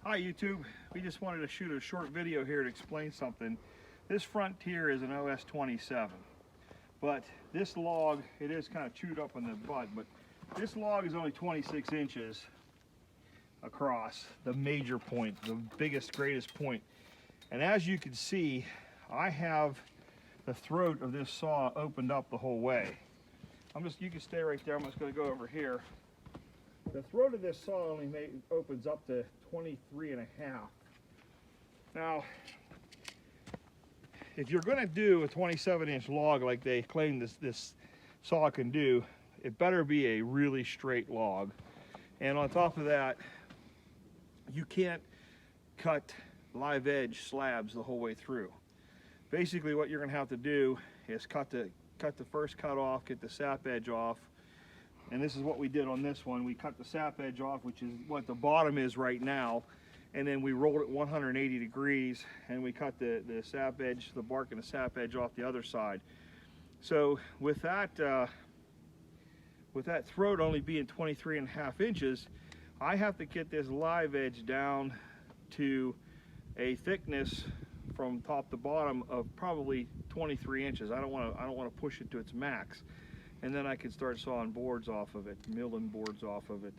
Hi YouTube, we just wanted to shoot a short video here to explain something. This Frontier is an os27, but this log, it is kind of chewed up on the butt, but this log is only 26 inches across, the major point, the biggest, greatest point. And as you can see, I have the throat of this saw opened up the whole way. You can stay right there, I'm just going to go over here. The throat of this saw only opens up to 23.5. Now, if you're going to do a 27-inch log like they claim this saw can do, it better be a really straight log. And on top of that, you can't cut live edge slabs the whole way through. Basically, what you're going to have to do is cut the first cut off, get the sap edge off. And this is what we did on this one. We cut the sap edge off, which is what the bottom is right now, and then we rolled it 180 degrees, and we cut the sap edge, the bark and the sap edge off the other side. So with that throat only being 23.5 inches, I have to get this live edge down to a thickness from top to bottom of probably 23 inches. I don't want to push it to its max. And then I can start sawing boards off of it, milling boards off of it.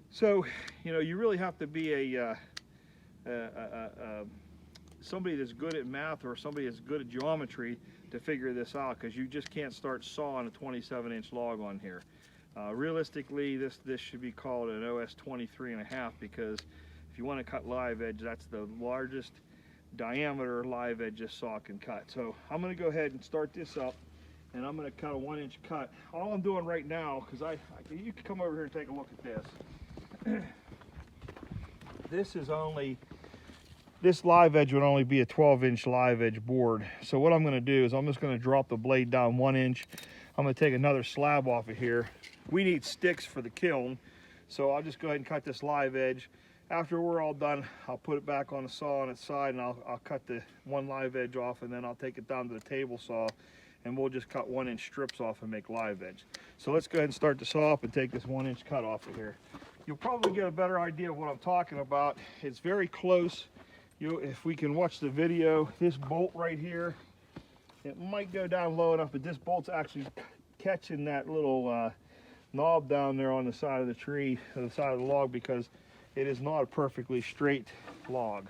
So, you know, you really have to be somebody that's good at math or somebody that's good at geometry to figure this out, because you just can't start sawing a 27-inch log on here. Realistically, this should be called an os23.5, because if you want to cut live edge, that's the largest diameter live edge this saw can cut. So I'm going to go ahead and start this up. And I'm going to cut a 1-inch cut. All I'm doing right now, because you can come over here and take a look at this. This live edge would only be a 12-inch live edge board. So what I'm going to do is I'm just going to drop the blade down 1 inch. I'm going to take another slab off of here. We need sticks for the kiln, so I'll just go ahead and cut this live edge. After we're all done, I'll put it back on the saw on its side, and I'll cut the one live edge off, and then I'll take it down to the table saw, and we'll just cut 1-inch strips off and make live edge. So let's go ahead and start the saw up and take this 1-inch cut off of here. You'll probably get a better idea of what I'm talking about. It's very close. If we can watch the video, this bolt right here, it might go down low enough, but this bolt's actually catching that little knob down there on the side of the tree, or the side of the log, because it is not a perfectly straight log.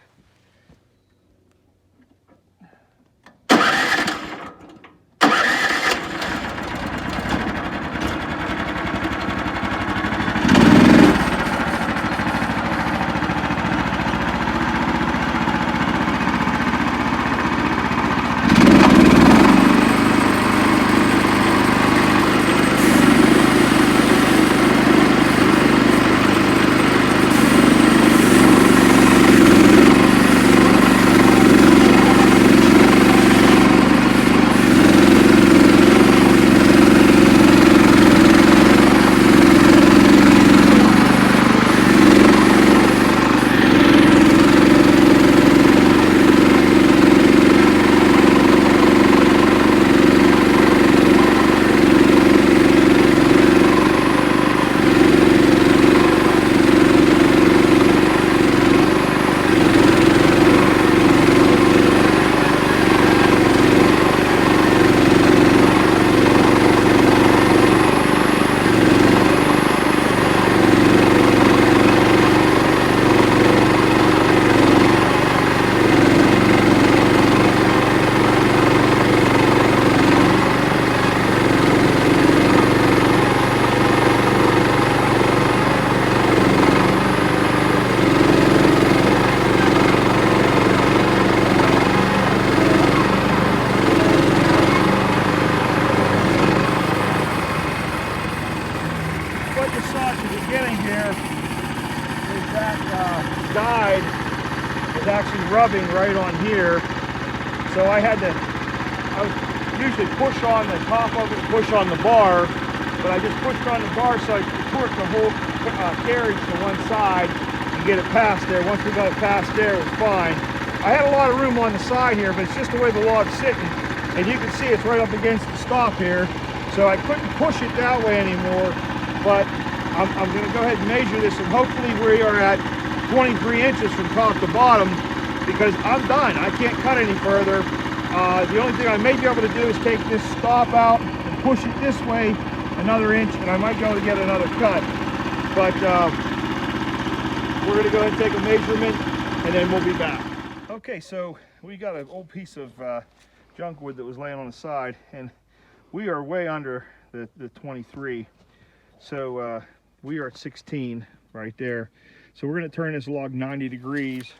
Guide is actually rubbing right on here, so I would usually push on the top of it, push on the bar, but I just pushed on the bar so I could torque the whole carriage to one side and get it past there. Once we got it past there, it was fine. I had a lot of room on the side here, but it's just the way the log's sitting, and you can see it's right up against the stop here, so I couldn't push it that way anymore. But I'm going to go ahead and measure this, and hopefully we are at 23 inches from top to bottom because I'm done. I can't cut any further. The only thing I may be able to do is take this stop out and push it this way another inch, and I might be able to get another cut. But we're going to go ahead and take a measurement, and then we'll be back. Okay, so we got an old piece of junk wood that was laying on the side, and we are way under the 23. So we are at 16 right there. So we're going to turn this log 90 degrees,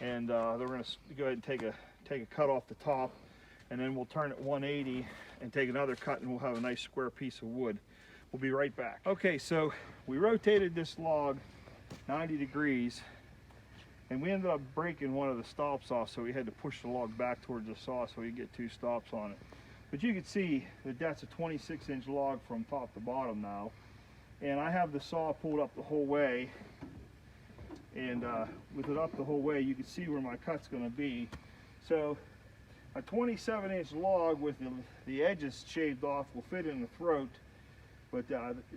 and then we're going to go ahead and take a cut off the top, and then we'll turn it 180 and take another cut, and we'll have a nice square piece of wood. We'll be right back. Okay, so we rotated this log 90 degrees, and we ended up breaking one of the stops off, so we had to push the log back towards the saw so we could get 2 stops on it. But you can see that that's a 26-inch log from top to bottom now, and I have the saw pulled up the whole way, and with it up the whole way, you can see where my cut's going to be. So a 27-inch log with the edges shaved off will fit in the throat, but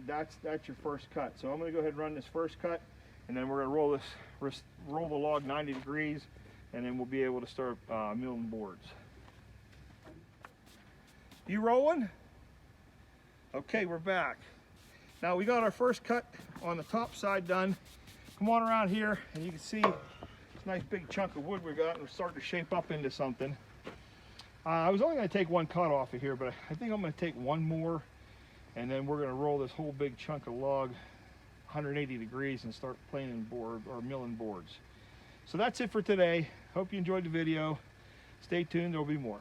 that's your first cut. So I'm going to go ahead and run this first cut, and then we're going to roll the log 90 degrees, and then we'll be able to start milling boards. You rolling? Okay, we're back. Now we got our first cut on the top side done. Come on around here, and you can see this nice big chunk of wood we got, and we're starting to shape up into something. I was only going to take one cut off of here, but I think I'm going to take one more, and then we're going to roll this whole big chunk of log 180 degrees and start planing board or milling boards. So that's it for today. Hope you enjoyed the video. Stay tuned, there'll be more.